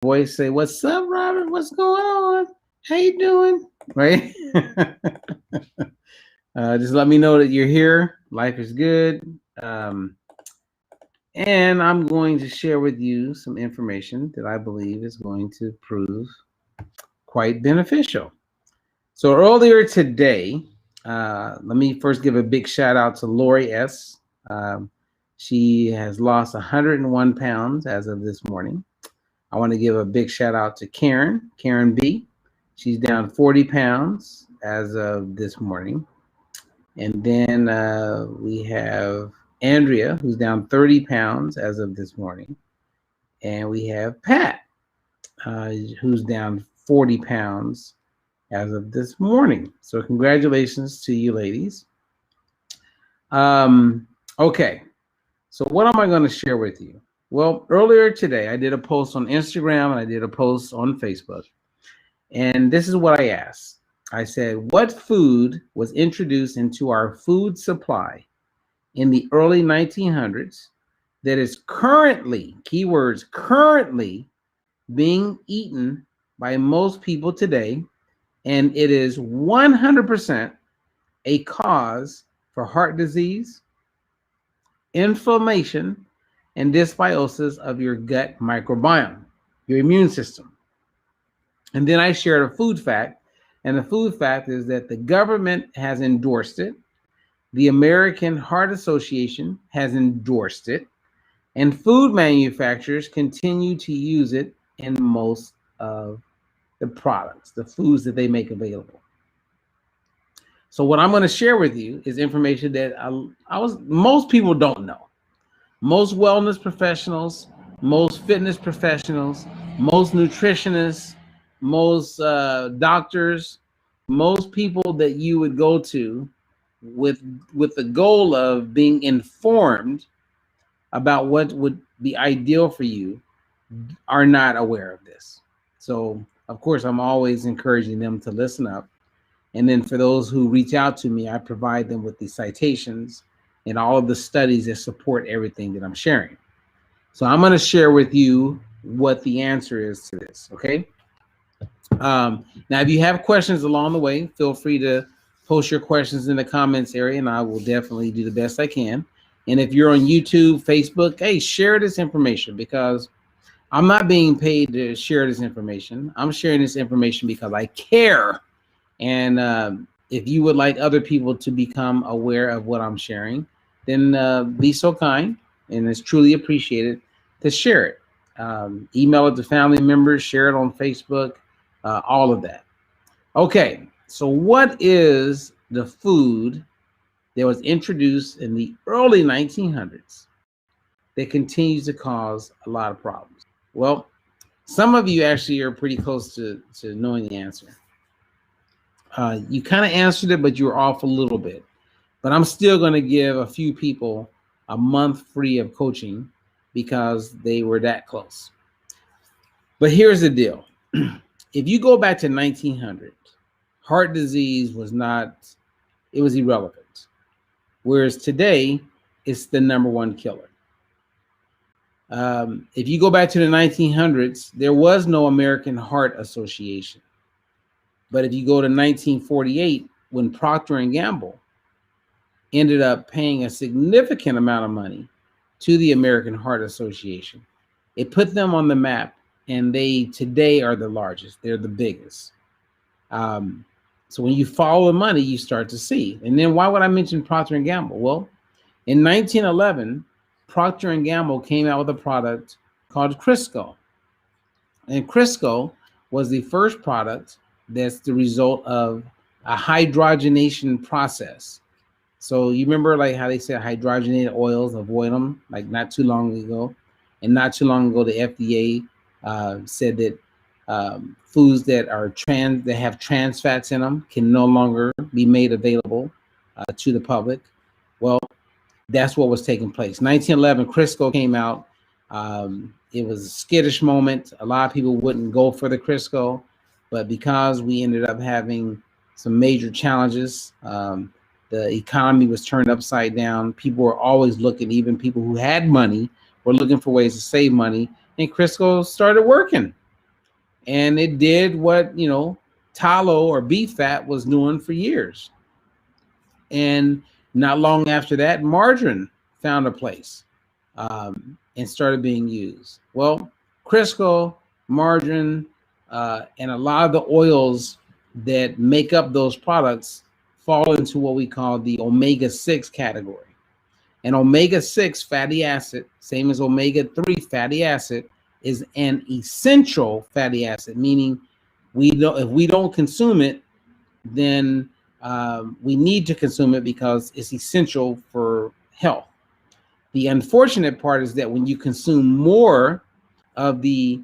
voice say, "What's up, Robert? What's going on? How you doing?" Right? Just let me know that you're here. Life is good. And I'm going to share with you some information that I believe is going to prove quite beneficial. So earlier today, let me first give a big shout out to Lori S. Um, she has lost 101 pounds as of this morning. I want to give a big shout out to Karen B. She's down 40 pounds as of this morning. And then we have Andrea, who's down 30 pounds as of this morning. And we have Pat, who's down 40 pounds as of this morning. So congratulations to you ladies. Okay, so what am I going to share with you? Well, earlier today, I did a post on Instagram and I did a post on Facebook. And this is what I asked. I said, what food was introduced into our food supply in the early 1900s that is currently, keywords, currently being eaten by most people today, and it is 100% a cause for heart disease, inflammation, and dysbiosis of your gut microbiome, your immune system. And then I shared a food fact, and the food fact is that the government has endorsed it, the American Heart Association has endorsed it, and food manufacturers continue to use it in most of the products, the foods that they make available. So what I'm going to share with you is information that most people don't know. Most wellness professionals, most fitness professionals, most nutritionists, most doctors, most people that you would go to with the goal of being informed about what would be ideal for you are not aware of this. So, of course, I'm always encouraging them to listen up. And then for those who reach out to me, I provide them with the citations and all of the studies that support everything that I'm sharing. So I'm going to share with you what the answer is to this, okay? Now, if you have questions along the way, feel free to post your questions in the comments area, and I will definitely do the best I can. And if you're on YouTube, Facebook, hey, share this information, because I'm not being paid to share this information. I'm sharing this information because I care. And if you would like other people to become aware of what I'm sharing, then be so kind, and it's truly appreciated, to share it. Email it to family members, share it on Facebook, all of that. Okay, so what is the food that was introduced in the early 1900s that continues to cause a lot of problems? Well, some of you actually are pretty close to knowing the answer. You kind of answered it, but you were off a little bit. But I'm still going to give a few people a month free of coaching because they were that close. But here's the deal. If you go back to 1900, heart disease was irrelevant. Whereas today, it's the #1 killer. If you go back to the 1900s, there was no American Heart Association. But if you go to 1948, when Procter Gamble ended up paying a significant amount of money to the American Heart Association, it put them on the map, and they today are the largest. They're the biggest. So when you follow the money, you start to see. And then why would I mention Procter & Gamble? Well, in 1911, Procter & Gamble came out with a product called Crisco. And Crisco was the first product that's the result of a hydrogenation process. So you remember like how they said hydrogenated oils, avoid them, like not too long ago. And not too long ago, the FDA said that foods that have trans fats in them can no longer be made available to the public. Well, that's what was taking place. 1911, Crisco came out. It was a skittish moment. A lot of people wouldn't go for the Crisco, but because we ended up having some major challenges, the economy was turned upside down. People were always looking, even people who had money were looking for ways to save money, and Crisco started working. and it did what, tallow or beef fat was doing for years. And not long after that, margarine found a place and started being used. Well, Crisco, margarine, and a lot of the oils that make up those products fall into what we call the omega-6 category. And omega-6 fatty acid, same as omega-3 fatty acid, is an essential fatty acid, meaning if we don't consume it, then we need to consume it because it's essential for health. The unfortunate part is that when you consume more of the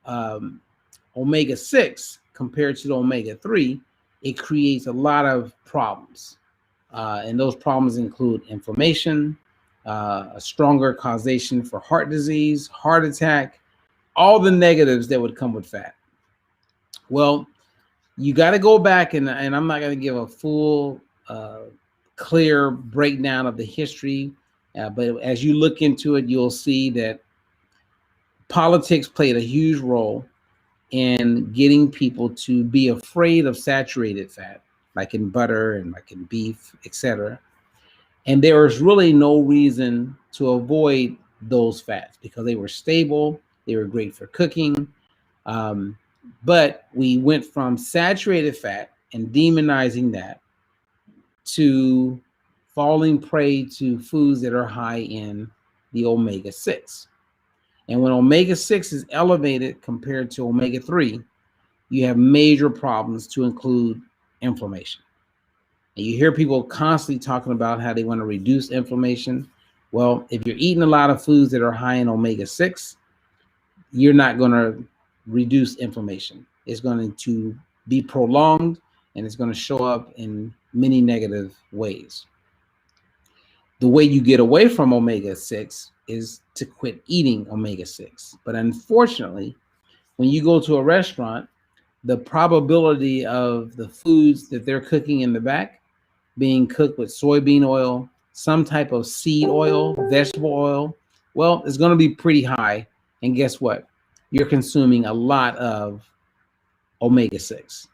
omega-6 compared to the omega-3, it creates a lot of problems. And those problems include inflammation, a stronger causation for heart disease, heart attack, all the negatives that would come with fat. Well, you got to go back, and I'm not going to give a full, clear breakdown of the history, but as you look into it, you'll see that politics played a huge role in getting people to be afraid of saturated fat, like in butter and like in beef, etc. And there was really no reason to avoid those fats because they were stable, they were great for cooking. But we went from saturated fat and demonizing that to falling prey to foods that are high in the omega-6. And when omega-6 is elevated compared to omega-3, you have major problems to include inflammation. And you hear people constantly talking about how they want to reduce inflammation. Well, if you're eating a lot of foods that are high in omega-6, you're not going to reduce inflammation. It's going to be prolonged, and it's going to show up in many negative ways. The way you get away from omega-6 is to quit eating omega-6. But unfortunately, when you go to a restaurant, the probability of the foods that they're cooking in the back being cooked with soybean oil, some type of seed oil, vegetable oil, well, it's going to be pretty high. And guess what? You're consuming a lot of omega-6.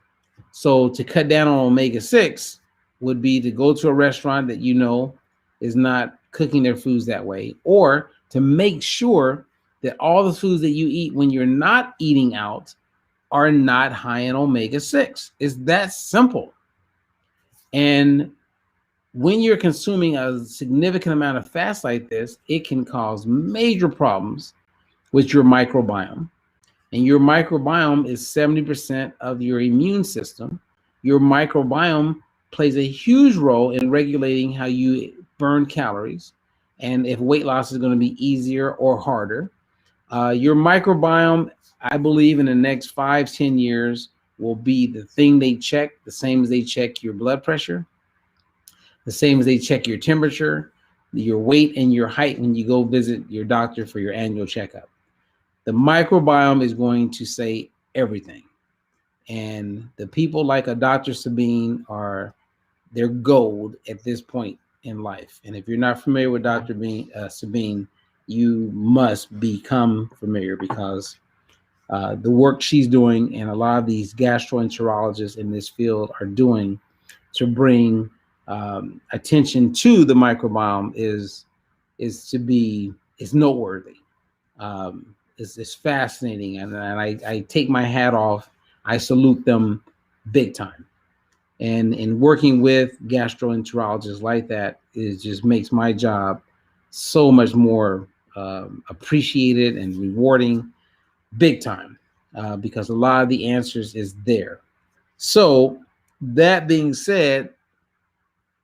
So to cut down on omega-6 would be to go to a restaurant that you know is not cooking their foods that way, or to make sure that all the foods that you eat when you're not eating out are not high in omega-6. It's that simple. And when you're consuming a significant amount of fats like this, it can cause major problems with your microbiome. And your microbiome is 70% of your immune system. Your microbiome plays a huge role in regulating how you burn calories and if weight loss is going to be easier or harder. Your microbiome, I believe in the next 5-10 years, will be the thing they check, the same as they check your blood pressure, the same as they check your temperature, your weight, and your height when you go visit your doctor for your annual checkup. The microbiome is going to say everything. And the people like a Dr. Sabine they're gold at this point in life. And if you're not familiar with Dr. Sabine, you must become familiar because the work she's doing and a lot of these gastroenterologists in this field are doing to bring attention to the microbiome is noteworthy. It's fascinating, and I take my hat off. I salute them big time. And in working with gastroenterologists like that, it just makes my job so much more appreciated and rewarding, big time, because a lot of the answers is there. So that being said,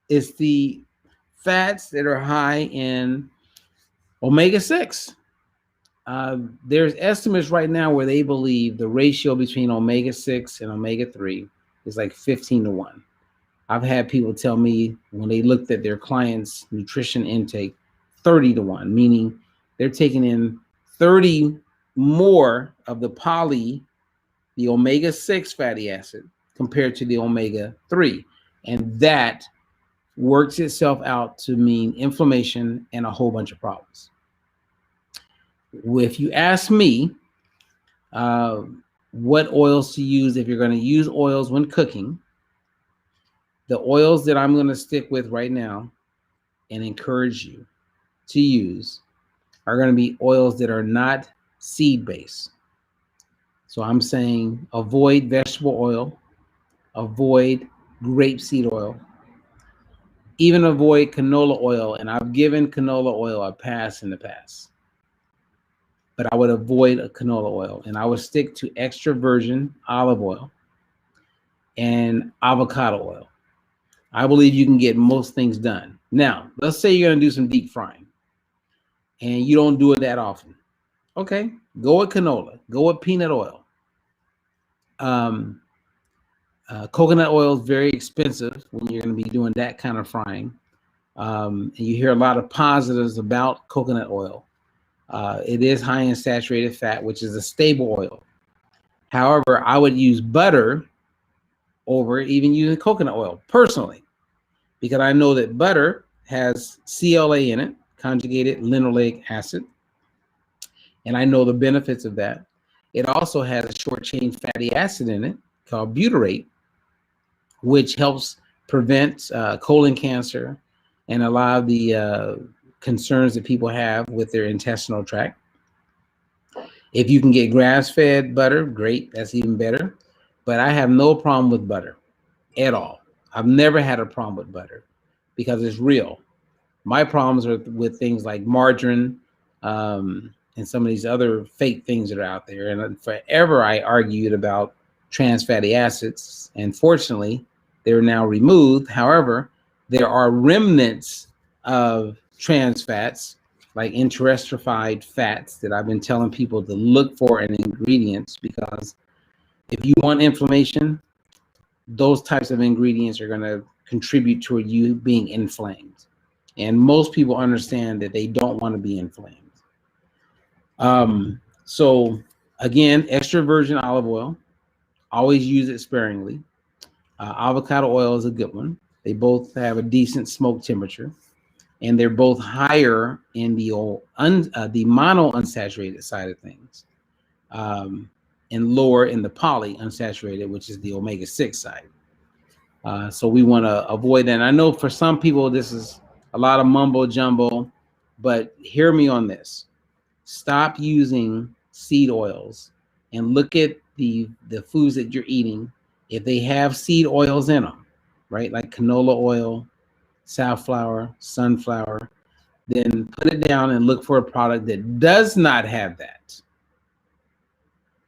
it's the fats that are high in omega-6. There's estimates right now where they believe the ratio between omega-6 and omega-3 is like 15-1. I've had people tell me when they looked at their clients' nutrition intake, 30-1, meaning they're taking in 30 more of the omega-6 fatty acid compared to the omega-3. And that works itself out to mean inflammation and a whole bunch of problems. If you ask me, what oils to use if you're going to use oils when cooking. The oils that I'm going to stick with right now and encourage you to use are going to be oils that are not seed-based. So I'm saying avoid vegetable oil, avoid grapeseed oil, even avoid canola oil. And I've given canola oil a pass in the past, but I would avoid a canola oil, and I would stick to extra virgin olive oil and avocado oil. I believe you can get most things done. Now, let's say you're going to do some deep frying and you don't do it that often. Okay, go with canola, go with peanut oil. Coconut oil is very expensive when you're going to be doing that kind of frying. And you hear a lot of positives about coconut oil. It is high in saturated fat, which is a stable oil. However, I would use butter over even using coconut oil personally, because I know that butter has CLA in it, conjugated linoleic acid, and I know the benefits of that. It also has a short chain fatty acid in it called butyrate, which helps prevent colon cancer and a lot of the concerns that people have with their intestinal tract. If you can get grass-fed butter, great, that's even better. But I have no problem with butter at all. I've never had a problem with butter because it's real. My problems are with things like margarine and some of these other fake things that are out there. And forever I argued about trans fatty acids, and fortunately, they're now removed. However, there are remnants of trans fats, like interestrified fats, that I've been telling people to look for in ingredients, because if you want inflammation, those types of ingredients are going to contribute toward you being inflamed. And most people understand that they don't want to be inflamed. So again, extra virgin olive oil, always use it sparingly. Avocado oil is a good one. They both have a decent smoke temperature, and they're both higher in the mono unsaturated side of things, and lower in the poly unsaturated, which is the omega-6 side. So we want to avoid that. And I know for some people this is a lot of mumbo jumbo, but hear me on this. Stop using seed oils and look at the foods that you're eating. If they have seed oils in them, right, like canola oil, safflower, sunflower, then put it down and look for a product that does not have that.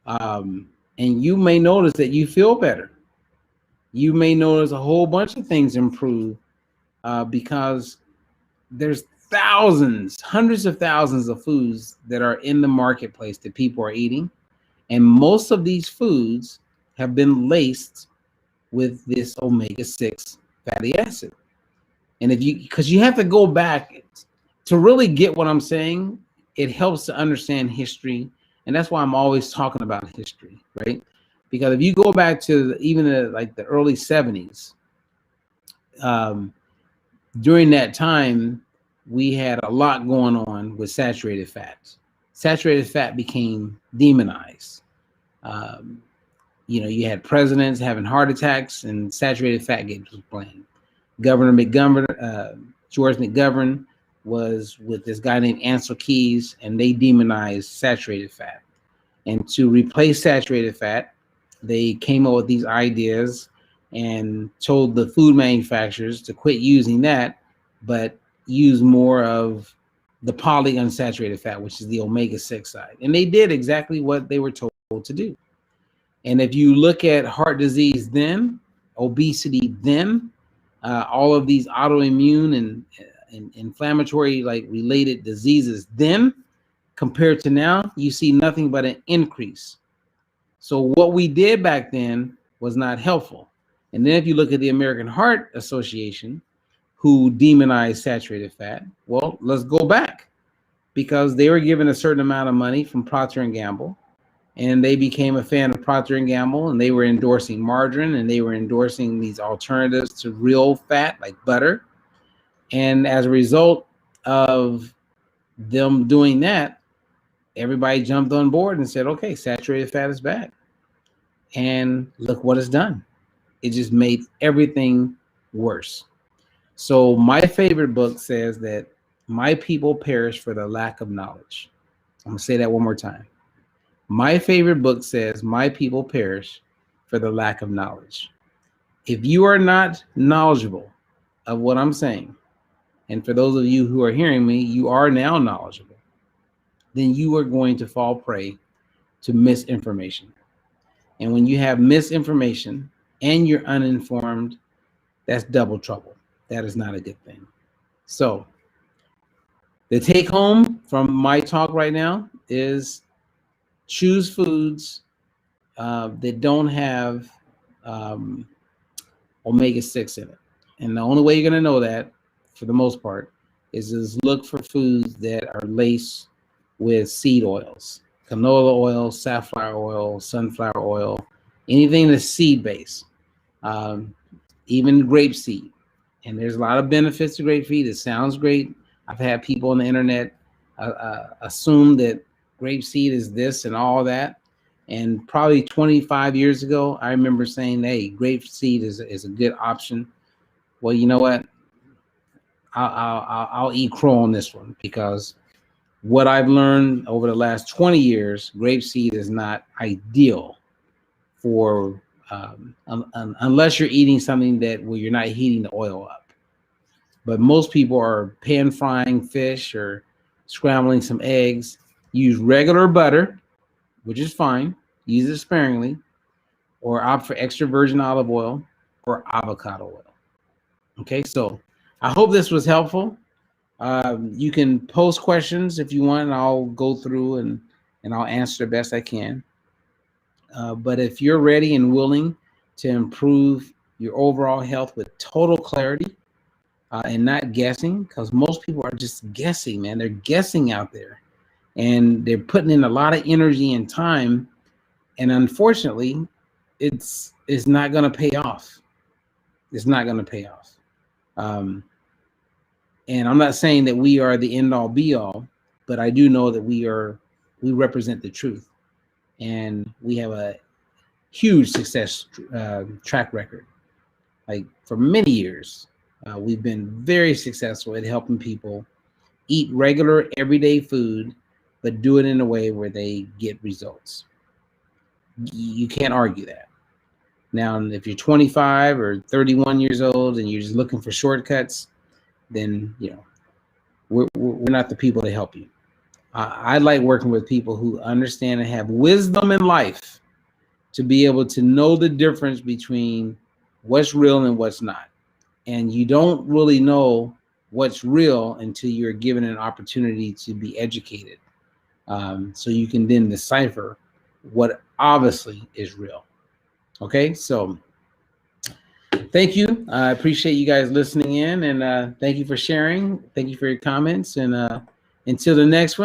And you may notice that you feel better. You may notice a whole bunch of things improve because there's thousands, hundreds of thousands of foods that are in the marketplace that people are eating. And most of these foods have been laced with this omega-6 fatty acid. And because you have to go back to really get what I'm saying, it helps to understand history. And that's why I'm always talking about history, right? Because if you go back to even the early 70s, during that time, we had a lot going on with saturated fats. Saturated fat became demonized. You had presidents having heart attacks, and saturated fat gets blamed. George McGovern was with this guy named Ansel Keys, and they demonized saturated fat. And to replace saturated fat, they came up with these ideas and told the food manufacturers to quit using that, but use more of the polyunsaturated fat, which is the omega-6 side. And they did exactly what they were told to do. And if you look at heart disease then, obesity then, all of these autoimmune and inflammatory related diseases then, compared to now, you see nothing but an increase. So what we did back then was not helpful. And then if you look at the American Heart Association, who demonized saturated fat, well, let's go back, because they were given a certain amount of money from Procter Gamble, and they became a fan of Procter Gamble, and they were endorsing margarine, and they were endorsing these alternatives to real fat like butter. And as a result of them doing that, everybody jumped on board and said, okay, saturated fat is bad. And look what it's done. It just made everything worse. So my favorite book says that my people perish for the lack of knowledge. I'm going to say that one more time. My favorite book says my people perish for the lack of knowledge. If you are not knowledgeable of what I'm saying, and for those of you who are hearing me, you are now knowledgeable, then you are going to fall prey to misinformation. And when you have misinformation and you're uninformed, that's double trouble. That is not a good thing. So the take home from my talk right now is choose foods that don't have omega-6 in it. And the only way you're going to know that, for the most part, is look for foods that are laced with seed oils, canola oil, safflower oil, sunflower oil, anything that's seed-based, even grapeseed. And there's a lot of benefits to grapeseed. It sounds great. I've had people on the internet assume that grapeseed is this and all that. And probably 25 years ago, I remember saying, hey, grapeseed is a good option. Well, you know what? I'll eat crow on this one, because what I've learned over the last 20 years, grapeseed is not ideal for, unless you're eating something where you're not heating the oil up. But most people are pan frying fish or scrambling some eggs. Use regular butter, which is fine. Use it sparingly, or opt for extra virgin olive oil or avocado oil. Okay, so I hope this was helpful. You can post questions if you want, and I'll go through and I'll answer the best I can. But if you're ready and willing to improve your overall health with total clarity, and not guessing, because most people are just guessing, man. They're guessing out there, and they're putting in a lot of energy and time, and unfortunately, it's not going to pay off. It's not going to pay off. And I'm not saying that we are the end all be all, but I do know that we represent the truth, and we have a huge success track record. Like, for many years, we've been very successful at helping people eat regular everyday food, but do it in a way where they get results. You can't argue that. Now, if you're 25 or 31 years old and you're just looking for shortcuts, then we're not the people to help you. I like working with people who understand and have wisdom in life to be able to know the difference between what's real and what's not. And you don't really know what's real until you're given an opportunity to be educated. So you can then decipher what obviously is real. Okay, so thank you. I appreciate you guys listening in, and thank you for sharing. Thank you for your comments, and until the next one.